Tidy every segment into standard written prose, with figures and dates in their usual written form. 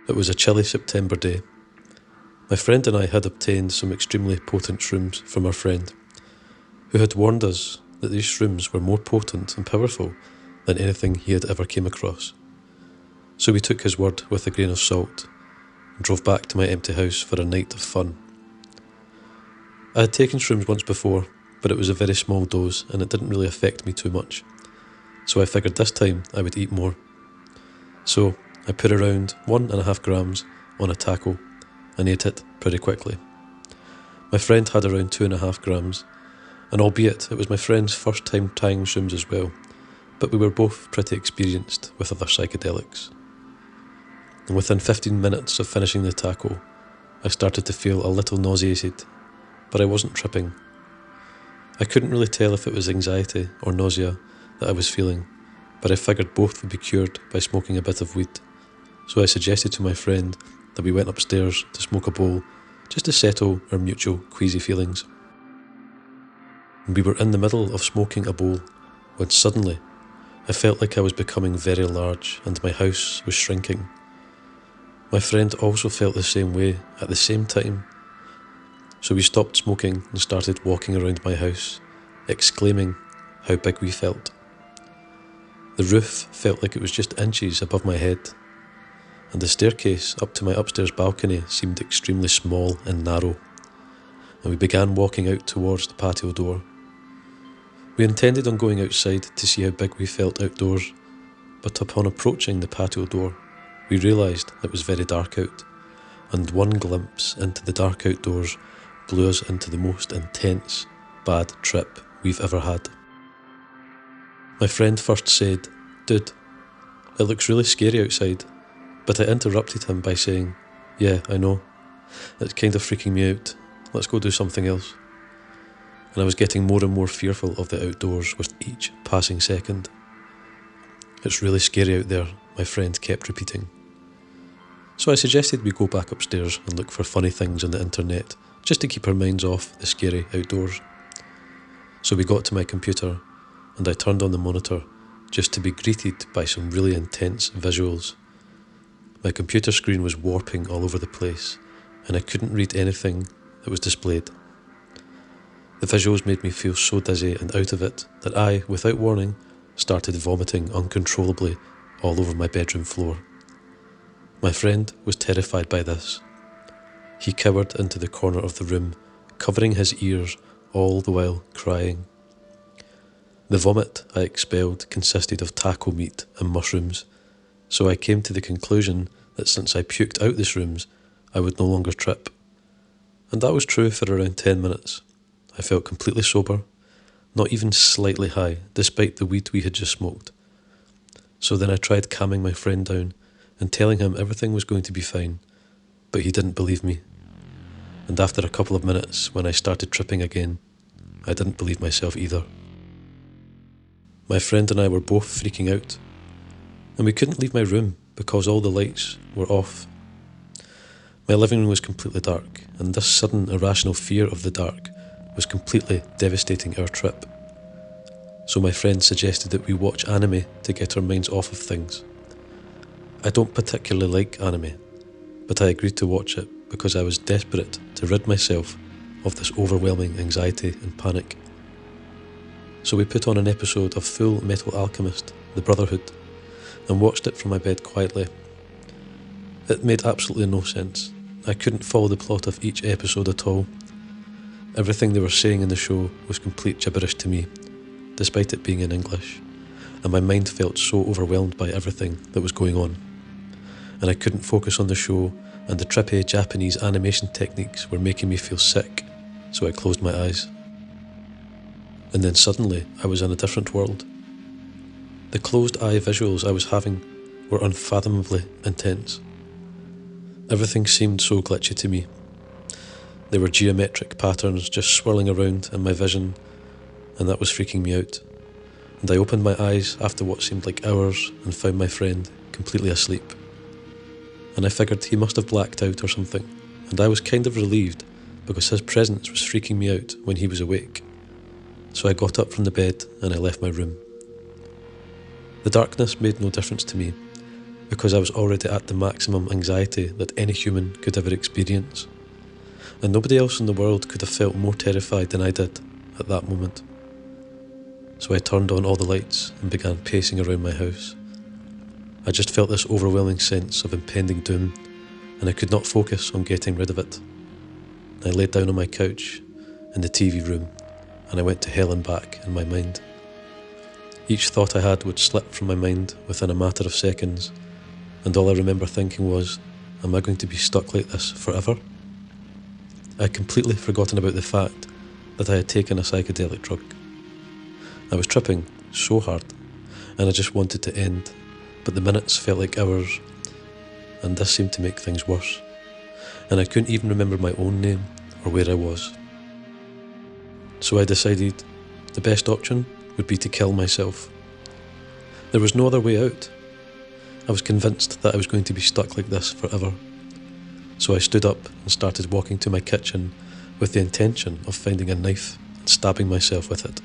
It was a chilly September day. My friend and I had obtained some extremely potent shrooms from our friend, who had warned us that these shrooms were more potent and powerful than anything he had ever came across. So we took his word with a grain of salt and drove back to my empty house for a night of fun. I had taken shrooms once before, but it was a very small dose and it didn't really affect me too much. So I figured this time I would eat more. So I put around 1.5 grams on a taco and ate it pretty quickly. My friend had around 2.5 grams, and albeit it was my friend's first time trying shrooms as well, but we were both pretty experienced with other psychedelics. And within 15 minutes of finishing the taco, I started to feel a little nauseated, but I wasn't tripping. I couldn't really tell if it was anxiety or nausea that I was feeling, but I figured both would be cured by smoking a bit of weed. So I suggested to my friend that we went upstairs to smoke a bowl just to settle our mutual queasy feelings. And we were in the middle of smoking a bowl when suddenly I felt like I was becoming very large and my house was shrinking. My friend also felt the same way at the same time. So we stopped smoking and started walking around my house, exclaiming how big we felt. The roof felt like it was just inches above my head, and the staircase up to my upstairs balcony seemed extremely small and narrow, and we began walking out towards the patio door. We intended on going outside to see how big we felt outdoors, but upon approaching the patio door, we realised it was very dark out, and one glimpse into the dark outdoors blew us into the most intense, bad trip we've ever had. My friend first said, "Dude, it looks really scary outside," but I interrupted him by saying, "Yeah, I know. It's kind of freaking me out. Let's go do something else." And I was getting more and more fearful of the outdoors with each passing second. "It's really scary out there," my friend kept repeating. So I suggested we go back upstairs and look for funny things on the internet, just to keep our minds off the scary outdoors. So we got to my computer, and I turned on the monitor just to be greeted by some really intense visuals. My computer screen was warping all over the place, and I couldn't read anything that was displayed. The visuals made me feel so dizzy and out of it that I, without warning, started vomiting uncontrollably all over my bedroom floor. My friend was terrified by this. He cowered into the corner of the room, covering his ears all the while crying. The vomit I expelled consisted of taco meat and mushrooms, so I came to the conclusion that since I puked out the shrooms, I would no longer trip. And that was true for around 10 minutes. I felt completely sober, not even slightly high, despite the weed we had just smoked. So then I tried calming my friend down and telling him everything was going to be fine, but he didn't believe me. And after a couple of minutes, when I started tripping again, I didn't believe myself either. My friend and I were both freaking out, and we couldn't leave my room because all the lights were off. My living room was completely dark, and this sudden irrational fear of the dark was completely devastating our trip. So my friend suggested that we watch anime to get our minds off of things. I don't particularly like anime, but I agreed to watch it because I was desperate to rid myself of this overwhelming anxiety and panic. So we put on an episode of Full Metal Alchemist, The Brotherhood, and watched it from my bed quietly. It made absolutely no sense. I couldn't follow the plot of each episode at all. Everything they were saying in the show was complete gibberish to me, despite it being in English, and my mind felt so overwhelmed by everything that was going on. And I couldn't focus on the show, and the trippy Japanese animation techniques were making me feel sick, so I closed my eyes. And then suddenly I was in a different world. The closed eye visuals I was having were unfathomably intense. Everything seemed so glitchy to me. There were geometric patterns just swirling around in my vision, and that was freaking me out. And I opened my eyes after what seemed like hours and found my friend completely asleep. And I figured he must have blacked out or something, and I was kind of relieved because his presence was freaking me out when he was awake. So I got up from the bed and I left my room. The darkness made no difference to me, because I was already at the maximum anxiety that any human could ever experience, and nobody else in the world could have felt more terrified than I did at that moment. So I turned on all the lights and began pacing around my house. I just felt this overwhelming sense of impending doom, and I could not focus on getting rid of it. I laid down on my couch in the TV room, and I went to hell and back in my mind. Each thought I had would slip from my mind within a matter of seconds, and all I remember thinking was, am I going to be stuck like this forever? I had completely forgotten about the fact that I had taken a psychedelic drug. I was tripping so hard, and I just wanted to end, but the minutes felt like hours, and this seemed to make things worse, and I couldn't even remember my own name or where I was. So I decided the best option would be to kill myself. There was no other way out. I was convinced that I was going to be stuck like this forever. So I stood up and started walking to my kitchen with the intention of finding a knife and stabbing myself with it.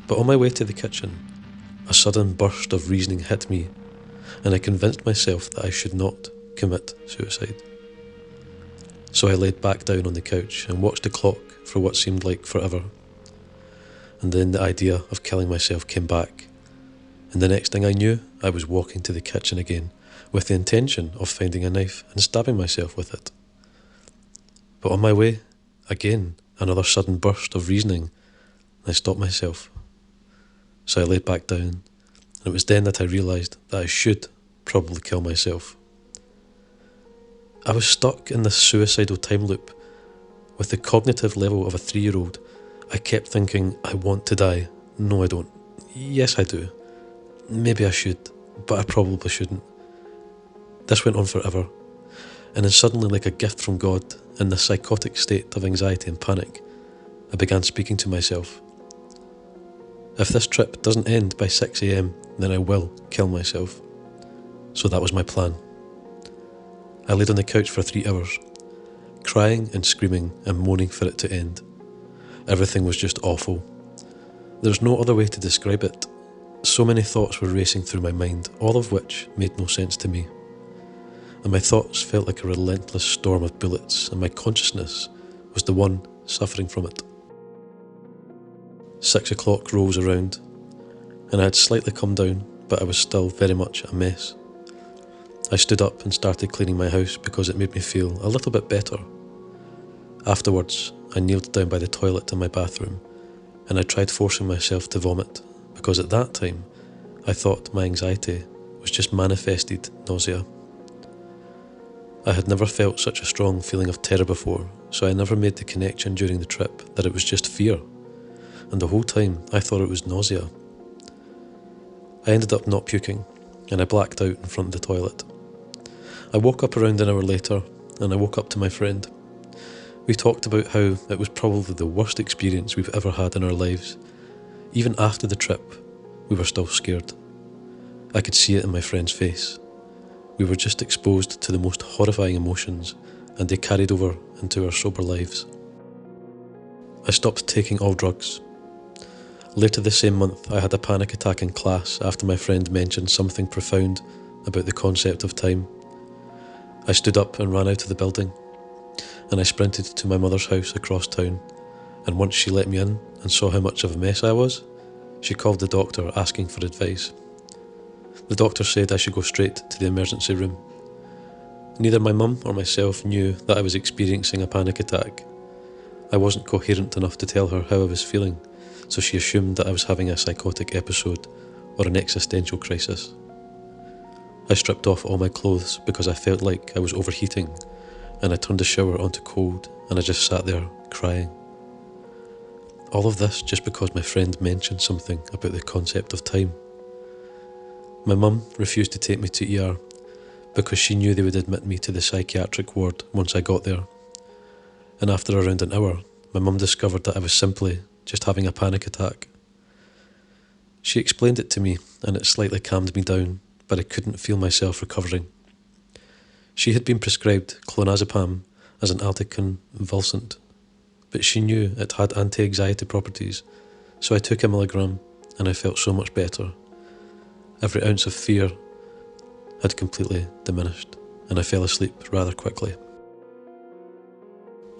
But on my way to the kitchen, a sudden burst of reasoning hit me, and I convinced myself that I should not commit suicide. So I laid back down on the couch and watched the clock for what seemed like forever. And then the idea of killing myself came back, and the next thing I knew, I was walking to the kitchen again with the intention of finding a knife and stabbing myself with it. But on my way, again, another sudden burst of reasoning, and I stopped myself. So I laid back down, and it was then that I realised that I should probably kill myself. I was stuck in this suicidal time loop. With the cognitive level of a 3-year-old, I kept thinking, I want to die. No, I don't. Yes, I do. Maybe I should, but I probably shouldn't. This went on forever, and then suddenly, like a gift from God, in this psychotic state of anxiety and panic, I began speaking to myself. If this trip doesn't end by 6 a.m, then I will kill myself. So that was my plan. I laid on the couch for 3 hours, crying and screaming and moaning for it to end. Everything was just awful. There's no other way to describe it. So many thoughts were racing through my mind, all of which made no sense to me. And my thoughts felt like a relentless storm of bullets, and my consciousness was the one suffering from it. 6 o'clock rolls around, and I had slightly come down, but I was still very much a mess. I stood up and started cleaning my house because it made me feel a little bit better. Afterwards, I kneeled down by the toilet in my bathroom, and I tried forcing myself to vomit, because at that time, I thought my anxiety was just manifested nausea. I had never felt such a strong feeling of terror before, so I never made the connection during the trip that it was just fear, and the whole time I thought it was nausea. I ended up not puking, and I blacked out in front of the toilet. I woke up around an hour later, and I woke up to my friend. We talked about how it was probably the worst experience we've ever had in our lives. Even after the trip, we were still scared. I could see it in my friend's face. We were just exposed to the most horrifying emotions, and they carried over into our sober lives. I stopped taking all drugs. Later the same month, I had a panic attack in class after my friend mentioned something profound about the concept of time. I stood up and ran out of the building, and I sprinted to my mother's house across town, and once she let me in and saw how much of a mess I was, she called the doctor asking for advice. The doctor said I should go straight to the emergency room. Neither my mum or myself knew that I was experiencing a panic attack. I wasn't coherent enough to tell her how I was feeling, so she assumed that I was having a psychotic episode or an existential crisis. I stripped off all my clothes because I felt like I was overheating, and I turned the shower onto cold, and I just sat there crying. All of this just because my friend mentioned something about the concept of time. My mum refused to take me to ER because she knew they would admit me to the psychiatric ward once I got there. And after around an hour, my mum discovered that I was simply just having a panic attack. She explained it to me, and it slightly calmed me down, but I couldn't feel myself recovering. She had been prescribed clonazepam as an anticonvulsant, but she knew it had anti-anxiety properties, so I took a milligram and I felt so much better. Every ounce of fear had completely diminished, and I fell asleep rather quickly.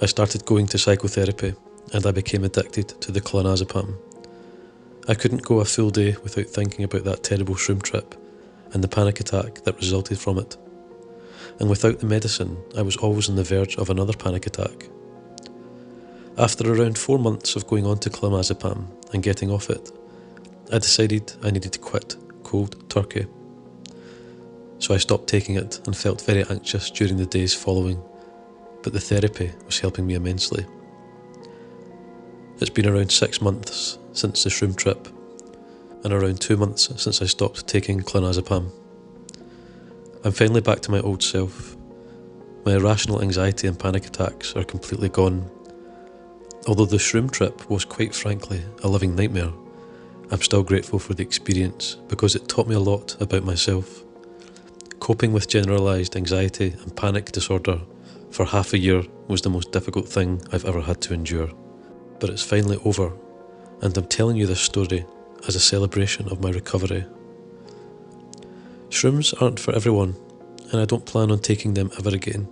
I started going to psychotherapy, and I became addicted to the clonazepam. I couldn't go a full day without thinking about that terrible shroom trip and the panic attack that resulted from it. And without the medicine, I was always on the verge of another panic attack. After around 4 months of going on to clonazepam and getting off it, I decided I needed to quit cold turkey. So I stopped taking it and felt very anxious during the days following, but the therapy was helping me immensely. It's been around 6 months since the shroom trip, and around 2 months since I stopped taking clonazepam. I'm finally back to my old self. My irrational anxiety and panic attacks are completely gone. Although the shroom trip was quite frankly a living nightmare, I'm still grateful for the experience because it taught me a lot about myself. Coping with generalised anxiety and panic disorder for half a year was the most difficult thing I've ever had to endure. But it's finally over, and I'm telling you this story as a celebration of my recovery. Shrooms aren't for everyone, and I don't plan on taking them ever again.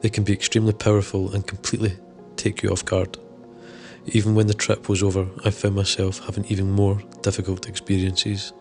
They can be extremely powerful and completely take you off guard. Even when the trip was over, I found myself having even more difficult experiences.